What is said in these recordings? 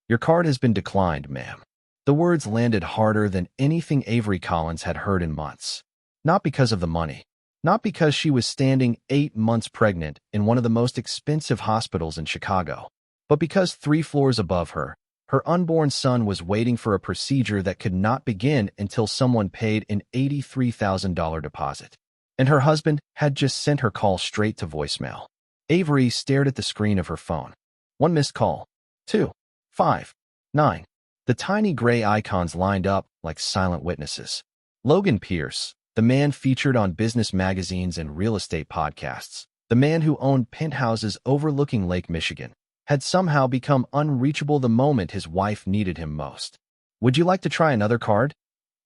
Your card has been declined, ma'am. The words landed harder than anything Avery Collins had heard in months. Not because of the money. Not because she was standing 8 months pregnant in one of the most expensive hospitals in Chicago, but because 3 floors above her, her unborn son was waiting for a procedure that could not begin until someone paid an $83,000 deposit. And her husband had just sent her call straight to voicemail. Avery stared at the screen of her phone. 1 missed call. 2, 5, 9. The tiny gray icons lined up like silent witnesses. Logan Pierce, the man featured on business magazines and real estate podcasts, the man who owned penthouses overlooking Lake Michigan, had somehow become unreachable the moment his wife needed him most. Would you like to try another card?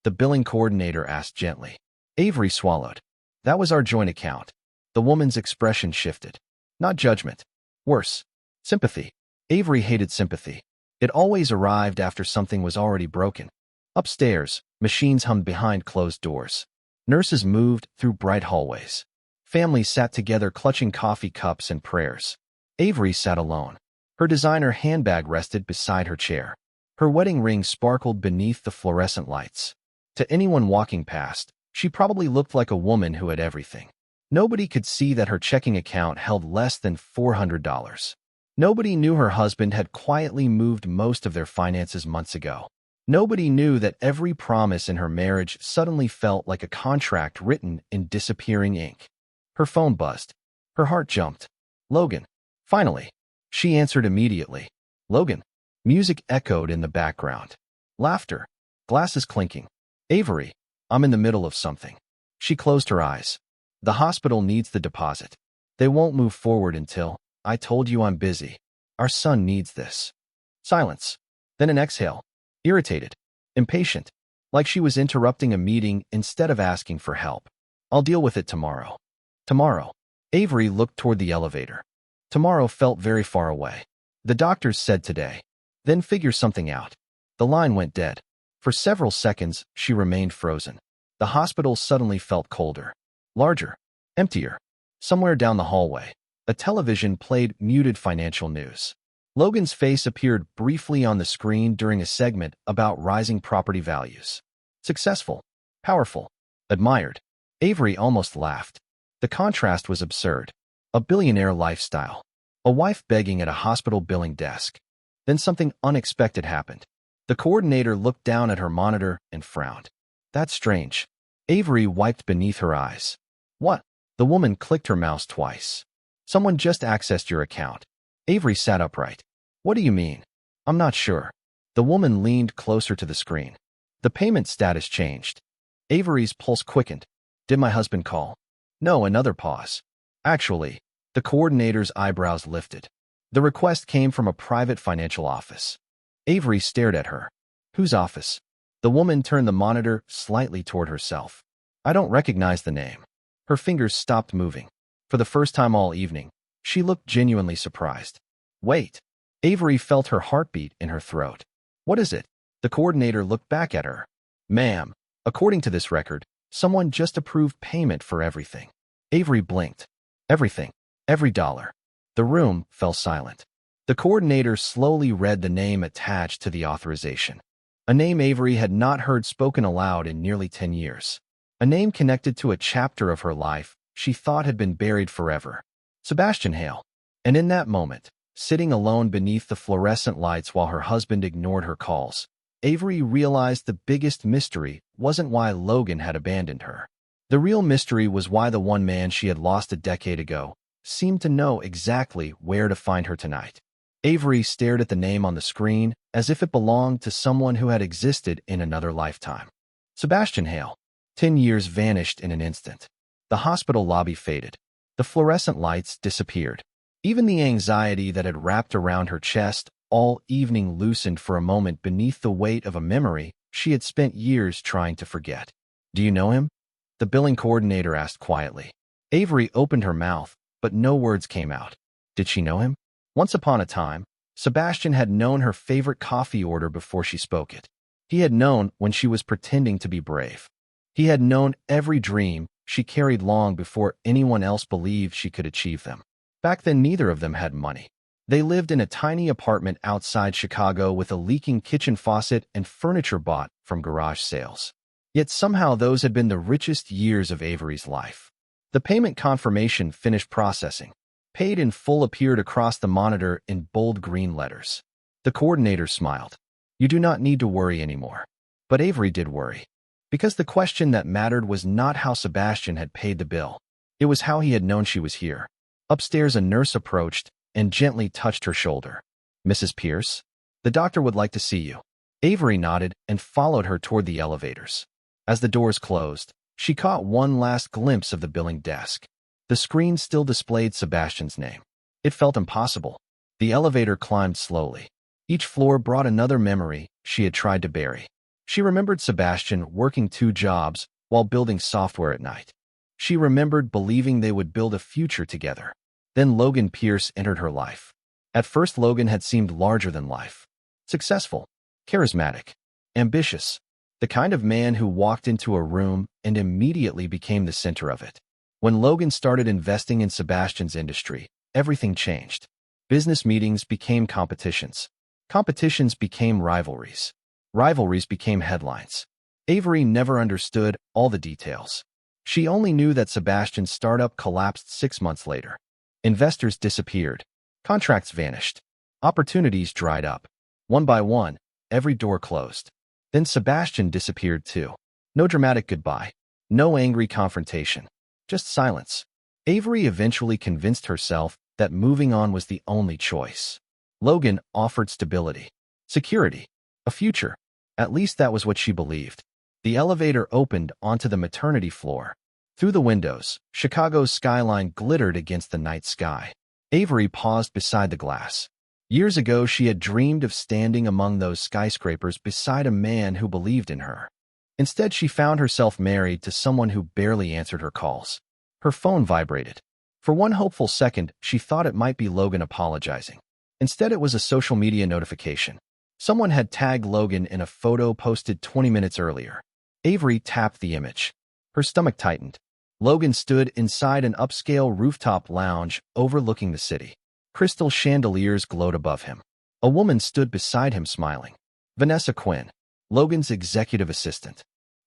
The billing coordinator asked gently. Avery swallowed. That was our joint account. The woman's expression shifted. Not judgment. Worse. Sympathy. Avery hated sympathy. It always arrived after something was already broken. Upstairs, machines hummed behind closed doors. Nurses moved through bright hallways. Families sat together clutching coffee cups and prayers. Avery sat alone. Her designer handbag rested beside her chair. Her wedding ring sparkled beneath the fluorescent lights. To anyone walking past, she probably looked like a woman who had everything. Nobody could see that her checking account held less than $400. Nobody knew her husband had quietly moved most of their finances months ago. Nobody knew that every promise in her marriage suddenly felt like a contract written in disappearing ink. Her phone buzzed. Her heart jumped. Logan. Finally. She answered immediately. Logan. Music echoed in the background. Laughter. Glasses clinking. Avery. I'm in the middle of something. She closed her eyes. The hospital needs the deposit. They won't move forward until, I told you I'm busy. Our son needs this. Silence. Then an exhale. Irritated. Impatient. Like she was interrupting a meeting instead of asking for help. I'll deal with it tomorrow. Tomorrow. Avery looked toward the elevator. Tomorrow felt very far away. The doctors said today. Then figure something out. The line went dead. For several seconds, she remained frozen. The hospital suddenly felt colder. Larger. Emptier. Somewhere down the hallway, a television played muted financial news. Logan's face appeared briefly on the screen during a segment about rising property values. Successful. Powerful. Admired. Avery almost laughed. The contrast was absurd. A billionaire lifestyle. A wife begging at a hospital billing desk. Then something unexpected happened. The coordinator looked down at her monitor and frowned. That's strange. Avery wiped beneath her eyes. What? The woman clicked her mouse twice. Someone just accessed your account. Avery sat upright. What do you mean? I'm not sure. The woman leaned closer to the screen. The payment status changed. Avery's pulse quickened. Did my husband call? No, another pause. Actually, the coordinator's eyebrows lifted. The request came from a private financial office. Avery stared at her. Whose office? The woman turned the monitor slightly toward herself. I don't recognize the name. Her fingers stopped moving. For the first time all evening, she looked genuinely surprised. Wait. Avery felt her heartbeat in her throat. What is it? The coordinator looked back at her. Ma'am, according to this record, someone just approved payment for everything. Avery blinked. Everything. Every dollar. The room fell silent. The coordinator slowly read the name attached to the authorization. A name Avery had not heard spoken aloud in nearly 10 years. A name connected to a chapter of her life she thought had been buried forever. Sebastian Hale. And in that moment, sitting alone beneath the fluorescent lights while her husband ignored her calls, Avery realized the biggest mystery wasn't why Logan had abandoned her. The real mystery was why the one man she had lost a decade ago seemed to know exactly where to find her tonight. Avery stared at the name on the screen as if it belonged to someone who had existed in another lifetime. Sebastian Hale. 10 years vanished in an instant. The hospital lobby faded. The fluorescent lights disappeared. Even the anxiety that had wrapped around her chest all evening loosened for a moment beneath the weight of a memory she had spent years trying to forget. Do you know him? The billing coordinator asked quietly. Avery opened her mouth, but no words came out. Did she know him? Once upon a time, Sebastian had known her favorite coffee order before she spoke it. He had known when she was pretending to be brave. He had known every dream she carried long before anyone else believed she could achieve them. Back then, neither of them had money. They lived in a tiny apartment outside Chicago with a leaking kitchen faucet and furniture bought from garage sales. Yet somehow those had been the richest years of Avery's life. The payment confirmation finished processing. Paid in full appeared across the monitor in bold green letters. The coordinator smiled. You do not need to worry anymore. But Avery did worry. Because the question that mattered was not how Sebastian had paid the bill. It was how he had known she was here. Upstairs, a nurse approached and gently touched her shoulder. Mrs. Pierce? The doctor would like to see you. Avery nodded and followed her toward the elevators. As the doors closed, she caught one last glimpse of the billing desk. The screen still displayed Sebastian's name. It felt impossible. The elevator climbed slowly. Each floor brought another memory she had tried to bury. She remembered Sebastian working 2 jobs while building software at night. She remembered believing they would build a future together. Then Logan Pierce entered her life. At first, Logan had seemed larger than life. Successful, charismatic, ambitious. The kind of man who walked into a room and immediately became the center of it. When Logan started investing in Sebastian's industry, everything changed. Business meetings became competitions. Competitions became rivalries. Rivalries became headlines. Avery never understood all the details. She only knew that Sebastian's startup collapsed 6 months later. Investors disappeared. Contracts vanished. Opportunities dried up. One by one, every door closed. Then Sebastian disappeared too. No dramatic goodbye. No angry confrontation. Just silence. Avery eventually convinced herself that moving on was the only choice. Logan offered stability, security, a future. At least that was what she believed. The elevator opened onto the maternity floor. Through the windows, Chicago's skyline glittered against the night sky. Avery paused beside the glass. Years ago, she had dreamed of standing among those skyscrapers beside a man who believed in her. Instead, she found herself married to someone who barely answered her calls. Her phone vibrated. For one hopeful second, she thought it might be Logan apologizing. Instead, it was a social media notification. Someone had tagged Logan in a photo posted 20 minutes earlier. Avery tapped the image. Her stomach tightened. Logan stood inside an upscale rooftop lounge overlooking the city. Crystal chandeliers glowed above him. A woman stood beside him smiling. Vanessa Quinn, Logan's executive assistant.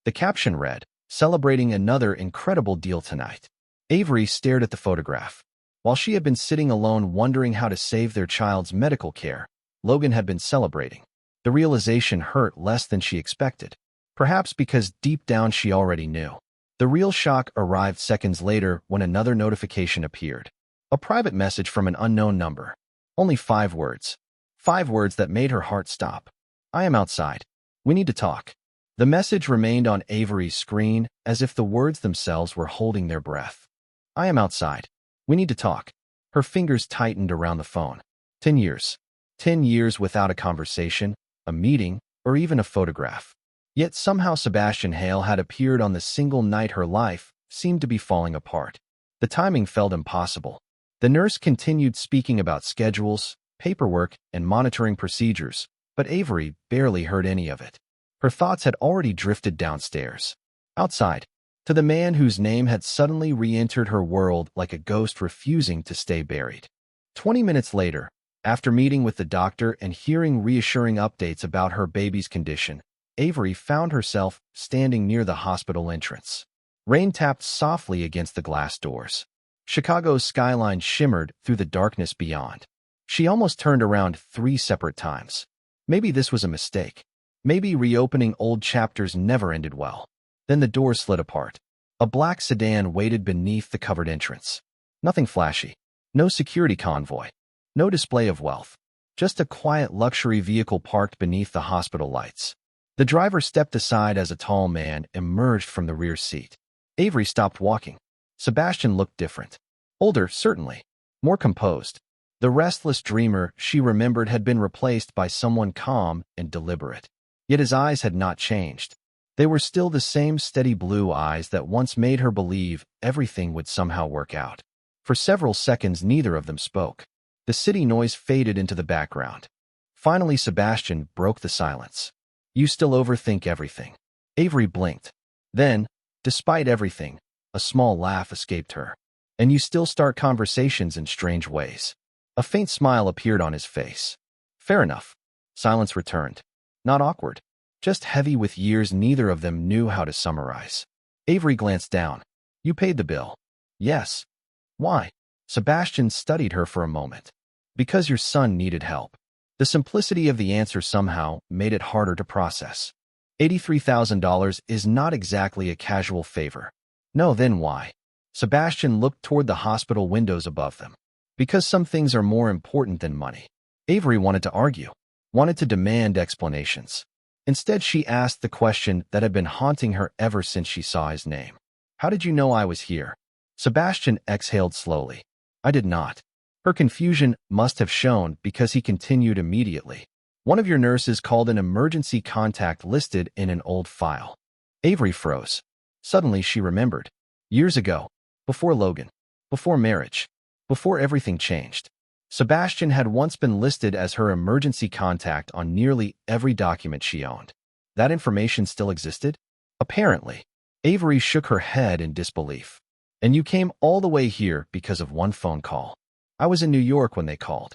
The caption read, "Celebrating another incredible deal tonight." Avery stared at the photograph. While she had been sitting alone wondering how to save their child's medical care, Logan had been celebrating. The realization hurt less than she expected. Perhaps because deep down she already knew. The real shock arrived seconds later when another notification appeared. A private message from an unknown number. Only 5 words. 5 words that made her heart stop. I am outside. We need to talk. The message remained on Avery's screen as if the words themselves were holding their breath. I am outside. We need to talk. Her fingers tightened around the phone. 10 years. 10 years without a conversation, a meeting, or even a photograph. Yet somehow Sebastian Hale had appeared on the single night her life seemed to be falling apart. The timing felt impossible. The nurse continued speaking about schedules, paperwork, and monitoring procedures, but Avery barely heard any of it. Her thoughts had already drifted downstairs. Outside, to the man whose name had suddenly re-entered her world like a ghost refusing to stay buried. 20 minutes later, after meeting with the doctor and hearing reassuring updates about her baby's condition, Avery found herself standing near the hospital entrance. Rain tapped softly against the glass doors. Chicago's skyline shimmered through the darkness beyond. She almost turned around 3 separate times. Maybe this was a mistake. Maybe reopening old chapters never ended well. Then the door slid apart. A black sedan waited beneath the covered entrance. Nothing flashy. No security convoy. No display of wealth. Just a quiet luxury vehicle parked beneath the hospital lights. The driver stepped aside as a tall man emerged from the rear seat. Avery stopped walking. Sebastian looked different. Older, certainly. More composed. The restless dreamer she remembered had been replaced by someone calm and deliberate. Yet his eyes had not changed. They were still the same steady blue eyes that once made her believe everything would somehow work out. For several seconds, neither of them spoke. The city noise faded into the background. Finally, Sebastian broke the silence. You still overthink everything. Avery blinked. Then, despite everything, a small laugh escaped her. And you still start conversations in strange ways. A faint smile appeared on his face. Fair enough. Silence returned. Not awkward. Just heavy with years neither of them knew how to summarize. Avery glanced down. You paid the bill. Yes. Why? Sebastian studied her for a moment. Because your son needed help. The simplicity of the answer somehow made it harder to process. $83,000 is not exactly a casual favor. No, then why? Sebastian looked toward the hospital windows above them. Because some things are more important than money. Avery wanted to argue, wanted to demand explanations. Instead, she asked the question that had been haunting her ever since she saw his name. How did you know I was here? Sebastian exhaled slowly. I did not. Her confusion must have shown because he continued immediately. One of your nurses called an emergency contact listed in an old file. Avery froze. Suddenly she remembered. Years ago, before Logan, before marriage, before everything changed, Sebastian had once been listed as her emergency contact on nearly every document she owned. That information still existed? Apparently. Avery shook her head in disbelief. And you came all the way here because of one phone call. I was in New York when they called.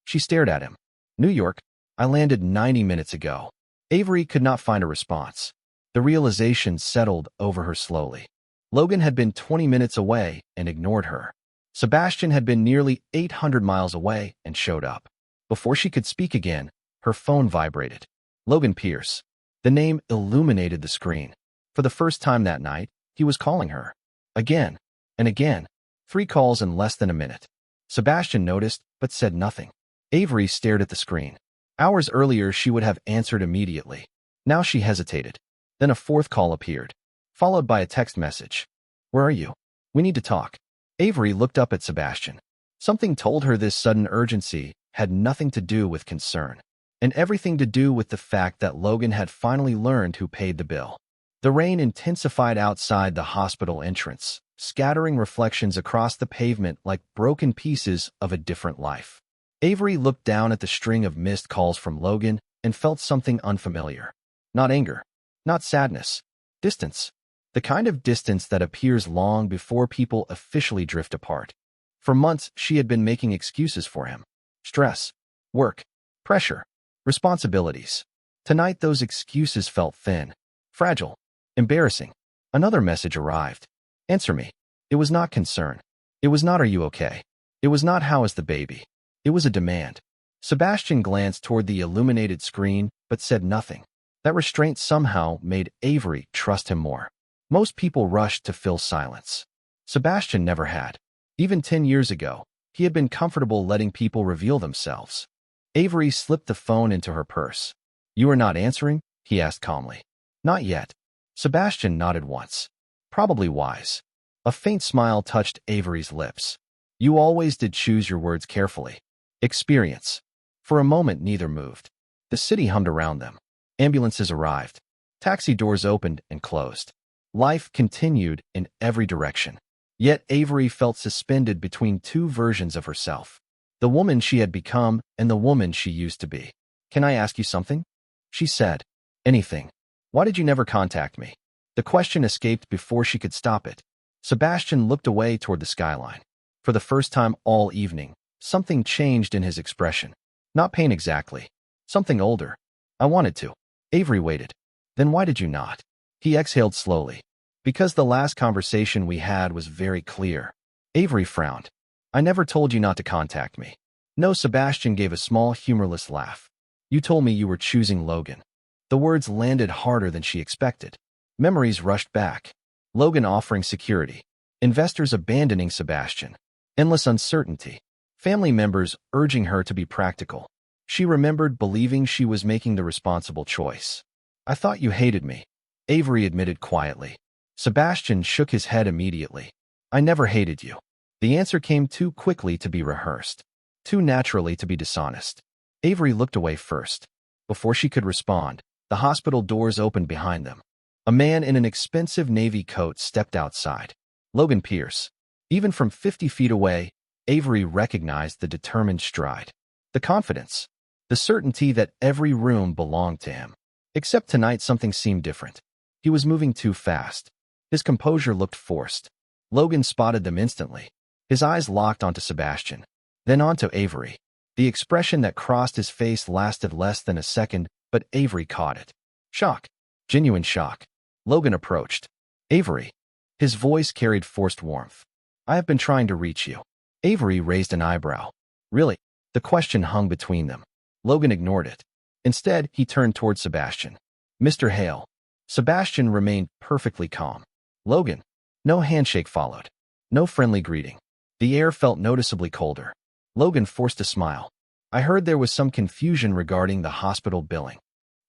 She stared at him. New York? I landed 90 minutes ago. Avery could not find a response. The realization settled over her slowly. Logan had been 20 minutes away and ignored her. Sebastian had been nearly 800 miles away and showed up. Before she could speak again, her phone vibrated. Logan Pierce. The name illuminated the screen. For the first time that night, he was calling her. Again and again. 3 calls in less than a minute. Sebastian noticed, but said nothing. Avery stared at the screen. Hours earlier, she would have answered immediately. Now she hesitated. Then a 4th call appeared, followed by a text message. Where are you? We need to talk. Avery looked up at Sebastian. Something told her this sudden urgency had nothing to do with concern, and everything to do with the fact that Logan had finally learned who paid the bill. The rain intensified outside the hospital entrance, scattering reflections across the pavement like broken pieces of a different life. Avery looked down at the string of missed calls from Logan and felt something unfamiliar. Not anger, not sadness, distance. The kind of distance that appears long before people officially drift apart. For months, she had been making excuses for him. Stress, work, pressure, responsibilities. Tonight, those excuses felt thin, fragile, embarrassing. Another message arrived. Answer me. It was not concern. It was not, are you okay? It was not, how is the baby? It was a demand. Sebastian glanced toward the illuminated screen, but said nothing. That restraint somehow made Avery trust him more. Most people rushed to fill silence. Sebastian never had. Even 10 years ago, he had been comfortable letting people reveal themselves. Avery slipped the phone into her purse. You are not answering? He asked calmly. Not yet. Sebastian nodded once. Probably wise. A faint smile touched Avery's lips. You always did choose your words carefully. Experience. For a moment, neither moved. The city hummed around them. Ambulances arrived. Taxi doors opened and closed. Life continued in every direction. Yet Avery felt suspended between 2 versions of herself. The woman she had become and the woman she used to be. Can I ask you something? She said. Anything. Why did you never contact me? The question escaped before she could stop it. Sebastian looked away toward the skyline. For the first time all evening, something changed in his expression. Not pain exactly. Something older. I wanted to. Avery waited. Then why did you not? He exhaled slowly. Because the last conversation we had was very clear. Avery frowned. I never told you not to contact me. No, Sebastian gave a small, humorless laugh. You told me you were choosing Logan. The words landed harder than she expected. Memories rushed back. Logan offering security. Investors abandoning Sebastian. Endless uncertainty. Family members urging her to be practical. She remembered believing she was making the responsible choice. I thought you hated me. Avery admitted quietly. Sebastian shook his head immediately. I never hated you. The answer came too quickly to be rehearsed, too naturally to be dishonest. Avery looked away first. Before she could respond, the hospital doors opened behind them. A man in an expensive navy coat stepped outside. Logan Pierce. Even from 50 feet away, Avery recognized the determined stride, the confidence, the certainty that every room belonged to him. Except tonight something seemed different. He was moving too fast. His composure looked forced. Logan spotted them instantly. His eyes locked onto Sebastian. then on to Avery. The expression that crossed his face lasted less than a second, but Avery caught it. Shock. Genuine shock. Logan approached. Avery. His voice carried forced warmth. I have been trying to reach you. Avery raised an eyebrow. Really? The question hung between them. Logan ignored it. Instead, he turned toward Sebastian. Mr. Hale. Sebastian remained perfectly calm. Logan. No handshake followed. No friendly greeting. The air felt noticeably colder. Logan forced a smile. I heard there was some confusion regarding the hospital billing.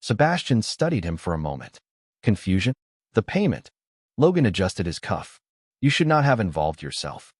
Sebastian studied him for a moment. Confusion? The payment. Logan adjusted his cuff. You should not have involved yourself.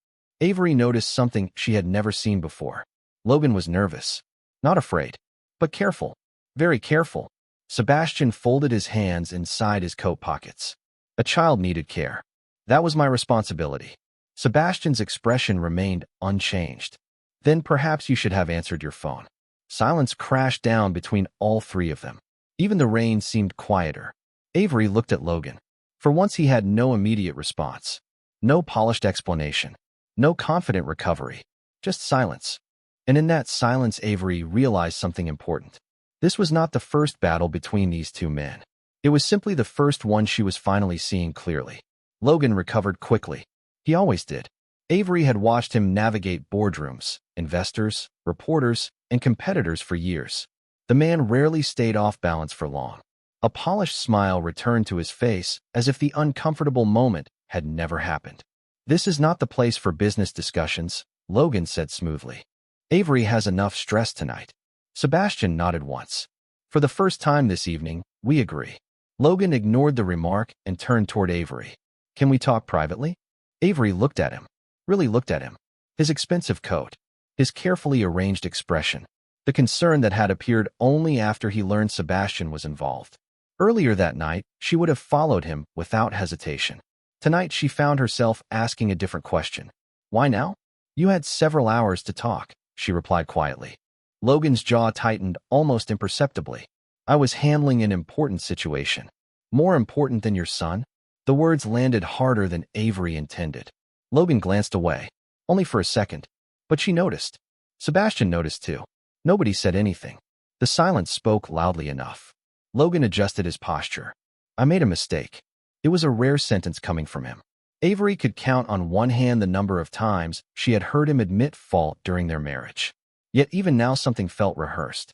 Avery noticed something she had never seen before. Logan was nervous. Not afraid, but careful. Very careful. Sebastian folded his hands inside his coat pockets. A child needed care. That was my responsibility. Sebastian's expression remained unchanged. Then perhaps you should have answered your phone. Silence crashed down between all three of them. Even the rain seemed quieter. Avery looked at Logan. For once he had no immediate response. No polished explanation. No confident recovery. Just silence. And in that silence, Avery realized something important. This was not the first battle between these two men. It was simply the first one she was finally seeing clearly. Logan recovered quickly. He always did. Avery had watched him navigate boardrooms, investors, reporters, and competitors for years. The man rarely stayed off balance for long. A polished smile returned to his face as if the uncomfortable moment had never happened. This is not the place for business discussions, Logan said smoothly. Avery has enough stress tonight. Sebastian nodded once. For the first time this evening, we agree. Logan ignored the remark and turned toward Avery. Can we talk privately? Avery looked at him. Really looked at him. His expensive coat. His carefully arranged expression. The concern that had appeared only after he learned Sebastian was involved. Earlier that night, she would have followed him without hesitation. Tonight she found herself asking a different question. Why now? You had several hours to talk, she replied quietly. Logan's jaw tightened almost imperceptibly. I was handling an important situation. More important than your son? The words landed harder than Avery intended. Logan glanced away. Only for a second. But she noticed. Sebastian noticed too. Nobody said anything. The silence spoke loudly enough. Logan adjusted his posture. I made a mistake. It was a rare sentence coming from him. Avery could count on one hand the number of times she had heard him admit fault during their marriage. Yet even now something felt rehearsed.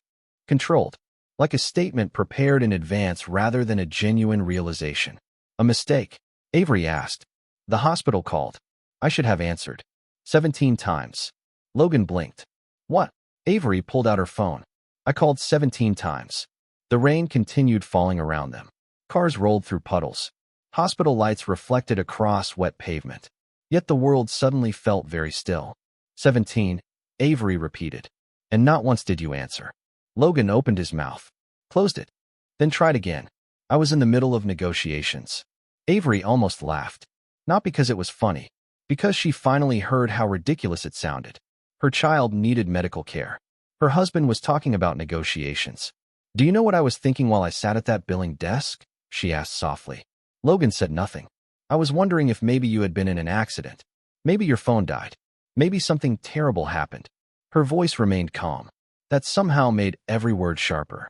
Controlled. Like a statement prepared in advance rather than a genuine realization. A mistake? Avery asked. The hospital called. I should have answered. 17 times. Logan blinked. What? Avery pulled out her phone. I called 17 times. The rain continued falling around them. Cars rolled through puddles. Hospital lights reflected across wet pavement. Yet the world suddenly felt very still. 17, Avery repeated. And not once did you answer. Logan opened his mouth. Closed it. Then tried again. I was in the middle of negotiations. Avery almost laughed. Not because it was funny. Because she finally heard how ridiculous it sounded. Her child needed medical care. Her husband was talking about negotiations. Do you know what I was thinking while I sat at that billing desk? She asked softly. Logan said nothing. I was wondering if maybe you had been in an accident. Maybe your phone died. Maybe something terrible happened. Her voice remained calm. That somehow made every word sharper.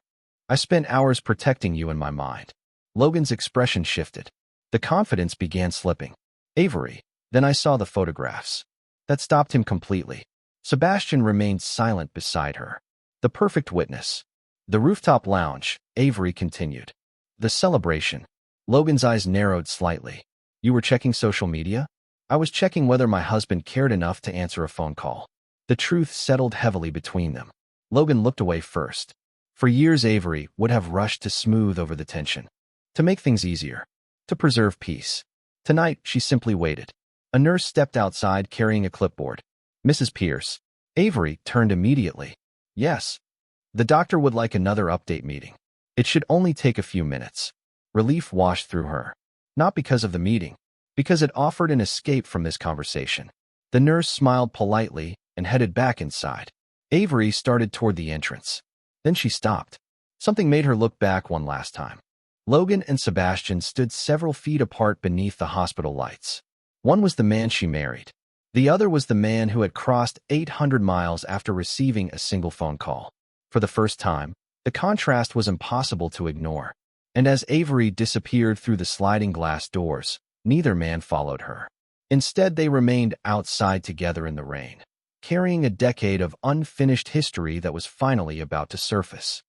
I spent hours protecting you in my mind. Logan's expression shifted. The confidence began slipping. Avery. Then I saw the photographs. That stopped him completely. Sebastian remained silent beside her. The perfect witness. The rooftop lounge, Avery continued. The celebration. Logan's eyes narrowed slightly. You were checking social media? I was checking whether my husband cared enough to answer a phone call. The truth settled heavily between them. Logan looked away first. For years, Avery would have rushed to smooth over the tension. To make things easier. To preserve peace. Tonight, she simply waited. A nurse stepped outside carrying a clipboard. Mrs. Pierce. Avery turned immediately. Yes. The doctor would like another update meeting. It should only take a few minutes. Relief washed through her. Not because of the meeting. Because it offered an escape from this conversation. The nurse smiled politely and headed back inside. Avery started toward the entrance. Then she stopped. Something made her look back one last time. Logan and Sebastian stood several feet apart beneath the hospital lights. One was the man she married. The other was the man who had crossed 800 miles after receiving a single phone call. For the first time, the contrast was impossible to ignore. And as Avery disappeared through the sliding glass doors, neither man followed her. Instead, they remained outside together in the rain, carrying a decade of unfinished history that was finally about to surface.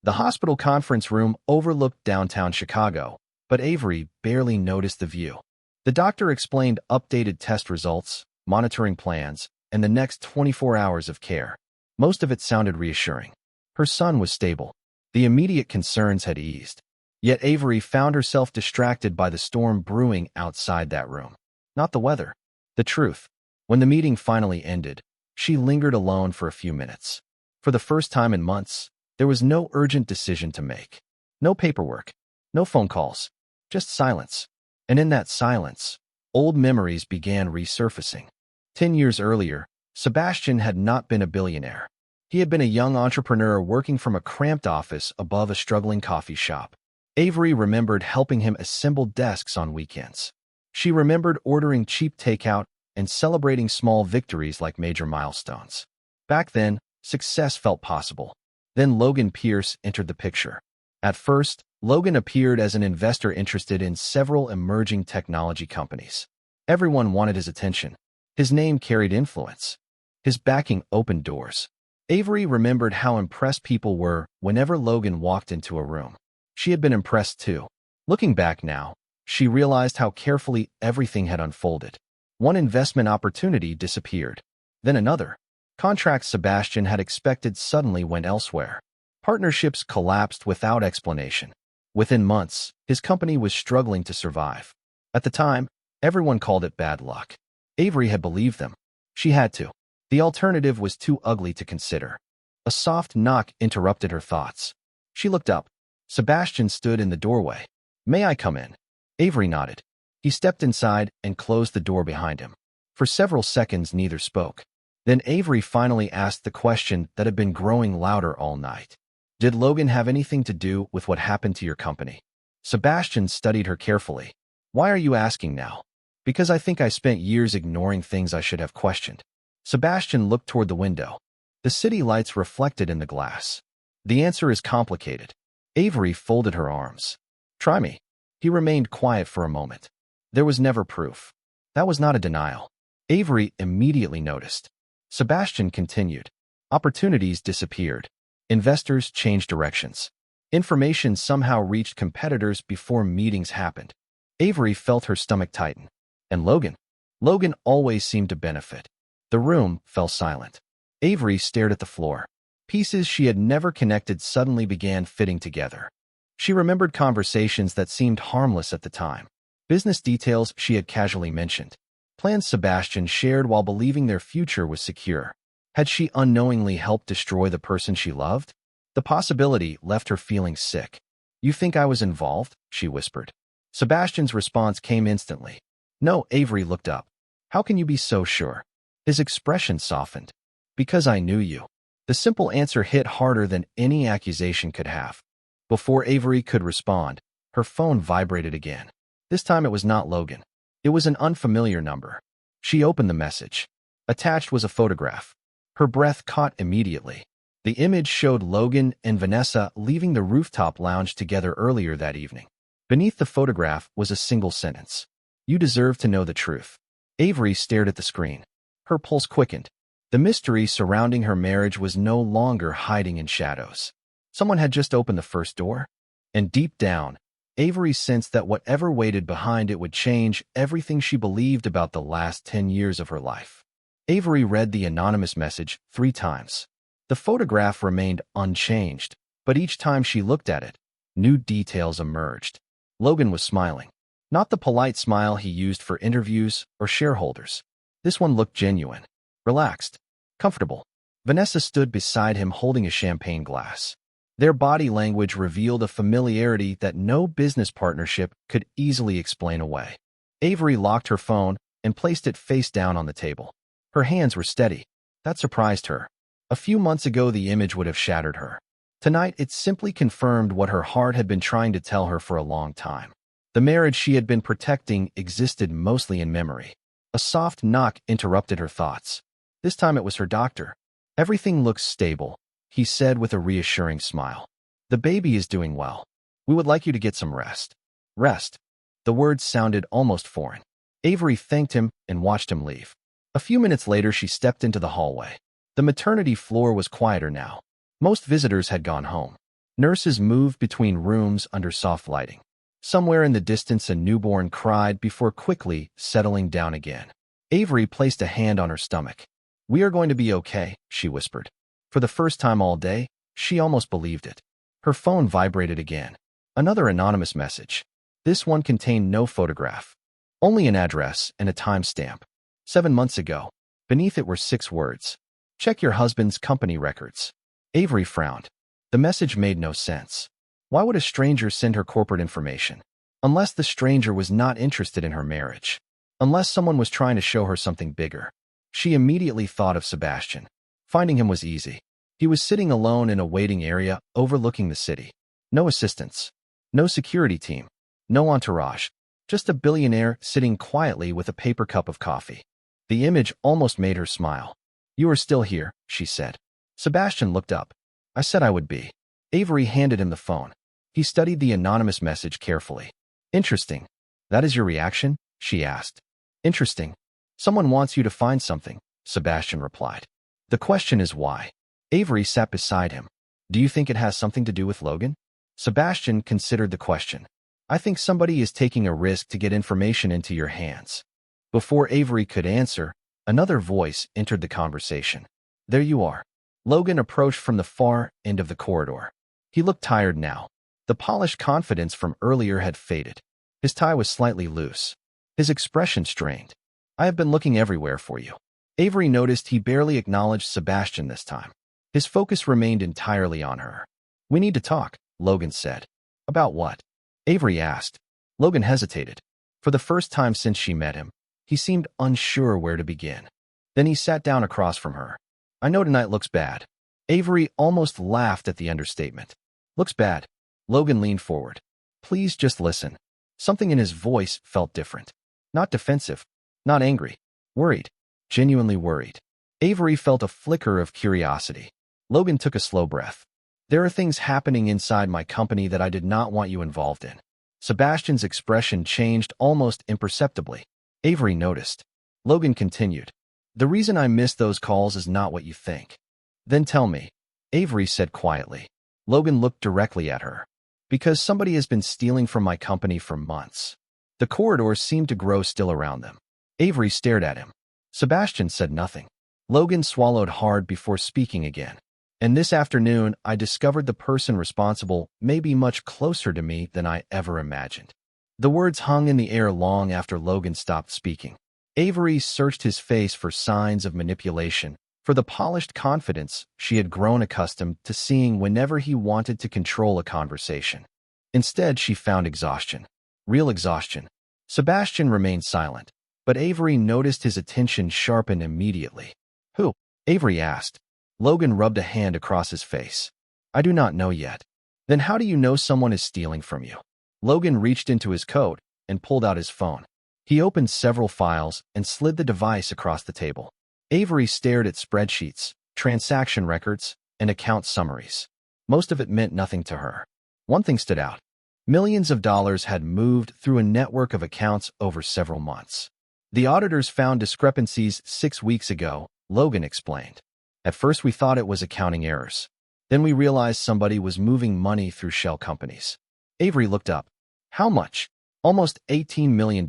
The hospital conference room overlooked downtown Chicago, but Avery barely noticed the view. The doctor explained updated test results, monitoring plans, and the next 24 hours of care. Most of it sounded reassuring. Her son was stable. The immediate concerns had eased. Yet Avery found herself distracted by the storm brewing outside that room. Not the weather. The truth. When the meeting finally ended, she lingered alone for a few minutes. For the first time in months, there was no urgent decision to make. No paperwork. No phone calls. Just silence. And in that silence, old memories began resurfacing. 10 years earlier, Sebastian had not been a billionaire. He had been a young entrepreneur working from a cramped office above a struggling coffee shop. Avery remembered helping him assemble desks on weekends. She remembered ordering cheap takeout and celebrating small victories like major milestones. Back then, success felt possible. Then Logan Pierce entered the picture. At first, Logan appeared as an investor interested in several emerging technology companies. Everyone wanted his attention. His name carried influence. His backing opened doors. Avery remembered how impressed people were whenever Logan walked into a room. She had been impressed too. Looking back now, she realized how carefully everything had unfolded. One investment opportunity disappeared. Then another. Contracts Sebastian had expected suddenly went elsewhere. Partnerships collapsed without explanation. Within months, his company was struggling to survive. At the time, everyone called it bad luck. Avery had believed them. She had to. The alternative was too ugly to consider. A soft knock interrupted her thoughts. She looked up. Sebastian stood in the doorway. "May I come in?" Avery nodded. He stepped inside and closed the door behind him. For several seconds, neither spoke. Then Avery finally asked the question that had been growing louder all night. "Did Logan have anything to do with what happened to your company?" Sebastian studied her carefully. "Why are you asking now?" "Because I think I spent years ignoring things I should have questioned." Sebastian looked toward the window. The city lights reflected in the glass. "The answer is complicated." Avery folded her arms. "Try me." He remained quiet for a moment. There was never proof. That was not a denial. Avery immediately noticed. Sebastian continued. Opportunities disappeared. Investors changed directions. Information somehow reached competitors before meetings happened. Avery felt her stomach tighten. And Logan? Logan always seemed to benefit. The room fell silent. Avery stared at the floor. Pieces she had never connected suddenly began fitting together. She remembered conversations that seemed harmless at the time. Business details she had casually mentioned. Plans Sebastian shared while believing their future was secure. Had she unknowingly helped destroy the person she loved? The possibility left her feeling sick. "You think I was involved?" she whispered. Sebastian's response came instantly. "No." Avery looked up. "How can you be so sure?" His expression softened. "Because I knew you." The simple answer hit harder than any accusation could have. Before Avery could respond, her phone vibrated again. This time it was not Logan. It was an unfamiliar number. She opened the message. Attached was a photograph. Her breath caught immediately. The image showed Logan and Vanessa leaving the rooftop lounge together earlier that evening. Beneath the photograph was a single sentence. "You deserve to know the truth." Avery stared at the screen. Her pulse quickened. The mystery surrounding her marriage was no longer hiding in shadows. Someone had just opened the first door. And deep down, Avery sensed that whatever waited behind it would change everything she believed about the last 10 years of her life. Avery read the anonymous message 3 times. The photograph remained unchanged, but each time she looked at it, new details emerged. Logan was smiling. Not the polite smile he used for interviews or shareholders. This one looked genuine. Relaxed, comfortable. Vanessa stood beside him holding a champagne glass. Their body language revealed a familiarity that no business partnership could easily explain away. Avery locked her phone and placed it face down on the table. Her hands were steady. That surprised her. A few months ago, the image would have shattered her. Tonight, it simply confirmed what her heart had been trying to tell her for a long time. The marriage she had been protecting existed mostly in memory. A soft knock interrupted her thoughts. This time it was her doctor. "Everything looks stable," he said with a reassuring smile. "The baby is doing well. We would like you to get some rest." Rest. The words sounded almost foreign. Avery thanked him and watched him leave. A few minutes later, she stepped into the hallway. The maternity floor was quieter now. Most visitors had gone home. Nurses moved between rooms under soft lighting. Somewhere in the distance, a newborn cried before quickly settling down again. Avery placed a hand on her stomach. "We are going to be okay," she whispered. For the first time all day, she almost believed it. Her phone vibrated again. Another anonymous message. This one contained no photograph, only an address and a timestamp. 7 months ago. Beneath it were 6 words. "Check your husband's company records." Avery frowned. The message made no sense. Why would a stranger send her corporate information? Unless the stranger was not interested in her marriage. Unless someone was trying to show her something bigger. She immediately thought of Sebastian. Finding him was easy. He was sitting alone in a waiting area overlooking the city. No assistants. No security team. No entourage. Just a billionaire sitting quietly with a paper cup of coffee. The image almost made her smile. "You are still here," she said. Sebastian looked up. "I said I would be." Avery handed him the phone. He studied the anonymous message carefully. "Interesting. That is your reaction?" she asked. "Interesting. Someone wants you to find something," Sebastian replied. "The question is why?" Avery sat beside him. "Do you think it has something to do with Logan?" Sebastian considered the question. "I think somebody is taking a risk to get information into your hands." Before Avery could answer, another voice entered the conversation. "There you are." Logan approached from the far end of the corridor. He looked tired now. The polished confidence from earlier had faded. His tie was slightly loose. His expression strained. "I have been looking everywhere for you." Avery noticed he barely acknowledged Sebastian this time. His focus remained entirely on her. "We need to talk," Logan said. "About what?" Avery asked. Logan hesitated. For the first time since she met him, he seemed unsure where to begin. Then he sat down across from her. "I know tonight looks bad." Avery almost laughed at the understatement. "Looks bad." Logan leaned forward. "Please just listen." Something in his voice felt different. Not defensive. Not angry. Worried. Genuinely worried. Avery felt a flicker of curiosity. Logan took a slow breath. "There are things happening inside my company that I did not want you involved in." Sebastian's expression changed almost imperceptibly. Avery noticed. Logan continued. "The reason I missed those calls is not what you think." "Then tell me," Avery said quietly. Logan looked directly at her. "Because somebody has been stealing from my company for months." The corridor seemed to grow still around them. Avery stared at him. Sebastian said nothing. Logan swallowed hard before speaking again. "And this afternoon, I discovered the person responsible may be much closer to me than I ever imagined." The words hung in the air long after Logan stopped speaking. Avery searched his face for signs of manipulation, for the polished confidence she had grown accustomed to seeing whenever he wanted to control a conversation. Instead, she found exhaustion. Real exhaustion. Sebastian remained silent, but Avery noticed his attention sharpen immediately. "Who?" Avery asked. Logan rubbed a hand across his face. "I do not know yet." "Then how do you know someone is stealing from you?" Logan reached into his coat and pulled out his phone. He opened several files and slid the device across the table. Avery stared at spreadsheets, transaction records, and account summaries. Most of it meant nothing to her. One thing stood out. Millions of dollars had moved through a network of accounts over several months. "The auditors found discrepancies 6 weeks ago," Logan explained. "At first we thought it was accounting errors. Then we realized somebody was moving money through shell companies." Avery looked up. "How much?" "Almost $18 million.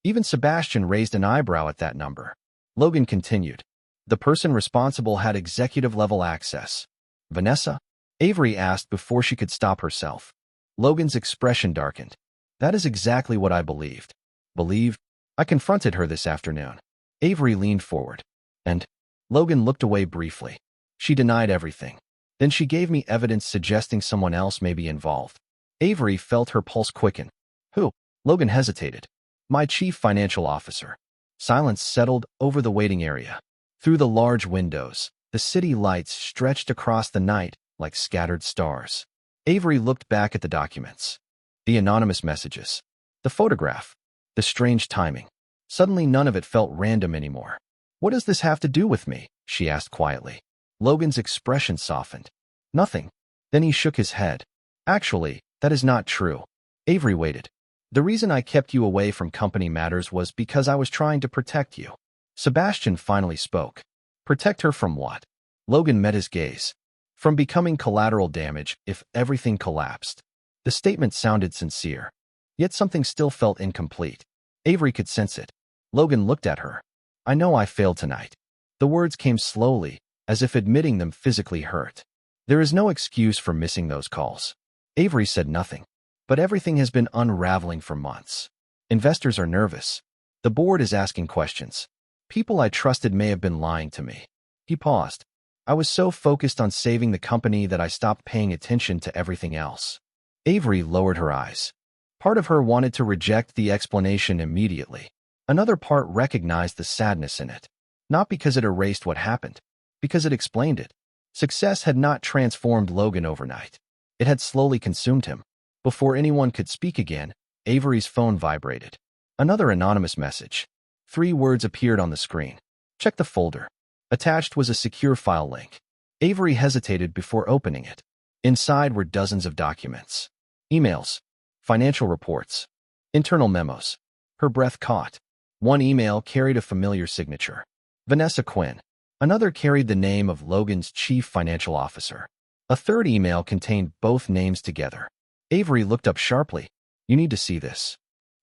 Even Sebastian raised an eyebrow at that number. Logan continued. "The person responsible had executive-level access." "Vanessa?" Avery asked before she could stop herself. Logan's expression darkened. "That is exactly what I believed." "Believed?" "I confronted her this afternoon." Avery leaned forward. "And?" Logan looked away briefly. "She denied everything. Then she gave me evidence suggesting someone else may be involved." Avery felt her pulse quicken. "Who?" Logan hesitated. "My chief financial officer." Silence settled over the waiting area. Through the large windows, the city lights stretched across the night like scattered stars. Avery looked back at the documents. The anonymous messages. The photograph. The strange timing. Suddenly, none of it felt random anymore. "What does this have to do with me?" she asked quietly. Logan's expression softened. "Nothing." Then he shook his head. "Actually, that is not true." Avery waited. "The reason I kept you away from company matters was because I was trying to protect you." Sebastian finally spoke. "Protect her from what?" Logan met his gaze. "From becoming collateral damage if everything collapsed." The statement sounded sincere, yet something still felt incomplete. Avery could sense it. Logan looked at her. "I know I failed tonight." The words came slowly, as if admitting them physically hurt. "There is no excuse for missing those calls." Avery said nothing. "But everything has been unraveling for months. Investors are nervous. The board is asking questions. People I trusted may have been lying to me." He paused. "I was so focused on saving the company that I stopped paying attention to everything else." Avery lowered her eyes. Part of her wanted to reject the explanation immediately. Another part recognized the sadness in it. Not because it erased what happened, because it explained it. Success had not transformed Logan overnight. It had slowly consumed him. Before anyone could speak again, Avery's phone vibrated. Another anonymous message. 3 words appeared on the screen. "Check the folder." Attached was a secure file link. Avery hesitated before opening it. Inside were dozens of documents. Emails, financial reports, internal memos. Her breath caught. One email carried a familiar signature. Vanessa Quinn. Another carried the name of Logan's chief financial officer. A third email contained both names together. Avery looked up sharply. "You need to see this."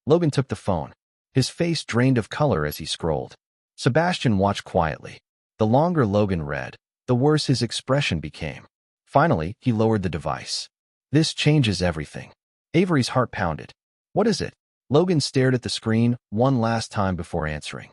Logan took the phone. His face drained of color as he scrolled. Sebastian watched quietly. The longer Logan read, the worse his expression became. Finally, he lowered the device. "This changes everything." Avery's heart pounded. "What is it?" Logan stared at the screen one last time before answering.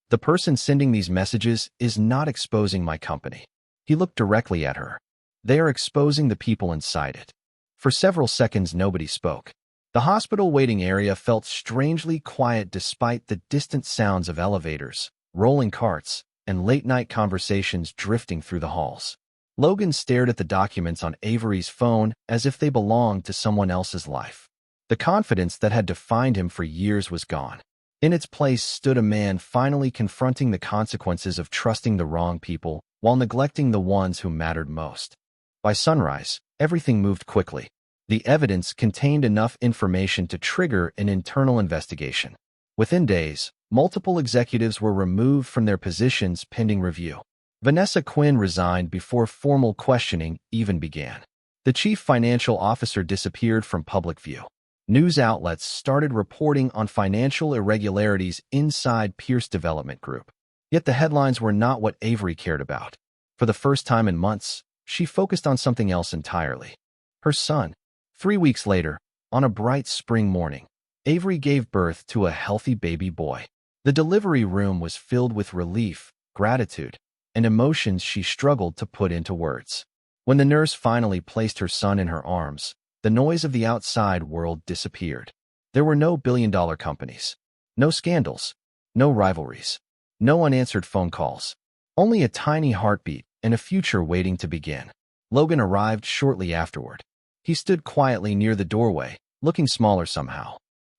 "The person sending these messages is not exposing my company." He looked directly at her. "They are exposing the people inside it." For several seconds, nobody spoke. The hospital waiting area felt strangely quiet despite the distant sounds of elevators, rolling carts, and late-night conversations drifting through the halls. Logan stared at the documents on Avery's phone as if they belonged to someone else's life. The confidence that had defined him for years was gone. In its place stood a man finally confronting the consequences of trusting the wrong people while neglecting the ones who mattered most. By sunrise, everything moved quickly. The evidence contained enough information to trigger an internal investigation. Within days, multiple executives were removed from their positions pending review. Vanessa Quinn resigned before formal questioning even began. The chief financial officer disappeared from public view. News outlets started reporting on financial irregularities inside Pierce Development Group. Yet the headlines were not what Avery cared about. For the first time in months, she focused on something else entirely. Her son. 3 weeks later, on a bright spring morning, Avery gave birth to a healthy baby boy. The delivery room was filled with relief, gratitude, and emotions she struggled to put into words. When the nurse finally placed her son in her arms, the noise of the outside world disappeared. There were no billion-dollar companies, no scandals, no rivalries, no unanswered phone calls, only a tiny heartbeat and a future waiting to begin. Logan arrived shortly afterward. He stood quietly near the doorway, looking smaller somehow.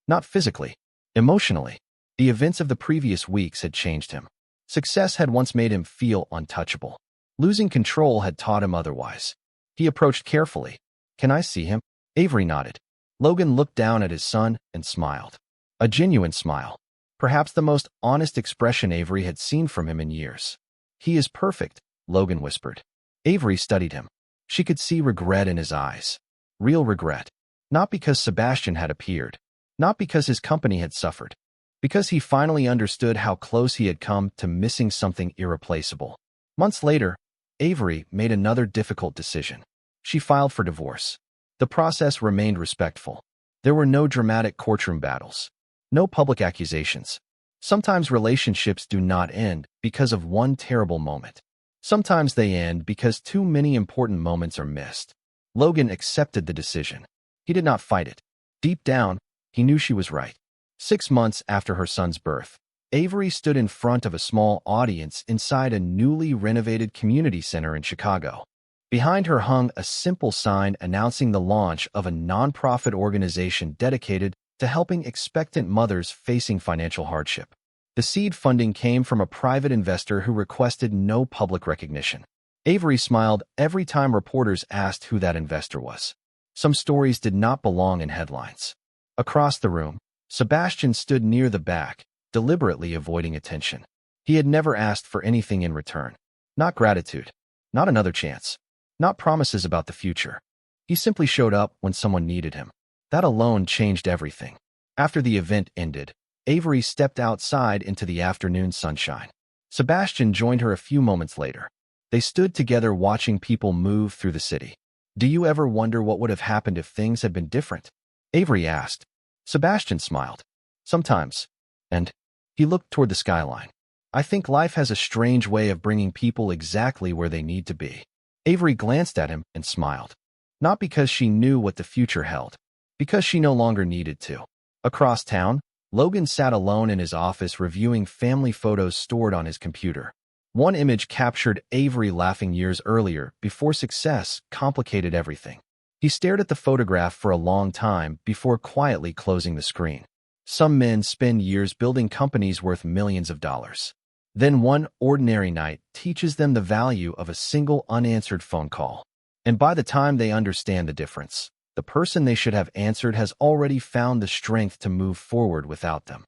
Not physically, emotionally. The events of the previous weeks had changed him. Success had once made him feel untouchable. Losing control had taught him otherwise. He approached carefully. "Can I see him?" Avery nodded. Logan looked down at his son and smiled. A genuine smile. Perhaps the most honest expression Avery had seen from him in years. "He is perfect," Logan whispered. Avery studied him. She could see regret in his eyes. Real regret. Not because Sebastian had appeared. Not because his company had suffered. Because he finally understood how close he had come to missing something irreplaceable. Months later, Avery made another difficult decision. She filed for divorce. The process remained respectful. There were no dramatic courtroom battles. No public accusations. Sometimes relationships do not end because of one terrible moment. Sometimes they end because too many important moments are missed. Logan accepted the decision. He did not fight it. Deep down, he knew she was right. 6 months after her son's birth, Avery stood in front of a small audience inside a newly renovated community center in Chicago. Behind her hung a simple sign announcing the launch of a nonprofit organization dedicated to helping expectant mothers facing financial hardship. The seed funding came from a private investor who requested no public recognition. Avery smiled every time reporters asked who that investor was. Some stories did not belong in headlines. Across the room, Sebastian stood near the back, deliberately avoiding attention. He had never asked for anything in return. Not gratitude. Not another chance. Not promises about the future. He simply showed up when someone needed him. That alone changed everything. After the event ended, Avery stepped outside into the afternoon sunshine. Sebastian joined her a few moments later. They stood together watching people move through the city. Do you ever wonder what would have happened if things had been different? Avery asked. Sebastian smiled. Sometimes. And he looked toward the skyline. I think life has a strange way of bringing people exactly where they need to be. Avery glanced at him and smiled. Not because she knew what the future held, because she no longer needed to. Across town, Logan sat alone in his office reviewing family photos stored on his computer. One image captured Avery laughing years earlier before success complicated everything. He stared at the photograph for a long time before quietly closing the screen. Some men spend years building companies worth millions of dollars. Then one ordinary night teaches them the value of a single unanswered phone call. And by the time they understand the difference, the person they should have answered has already found the strength to move forward without them.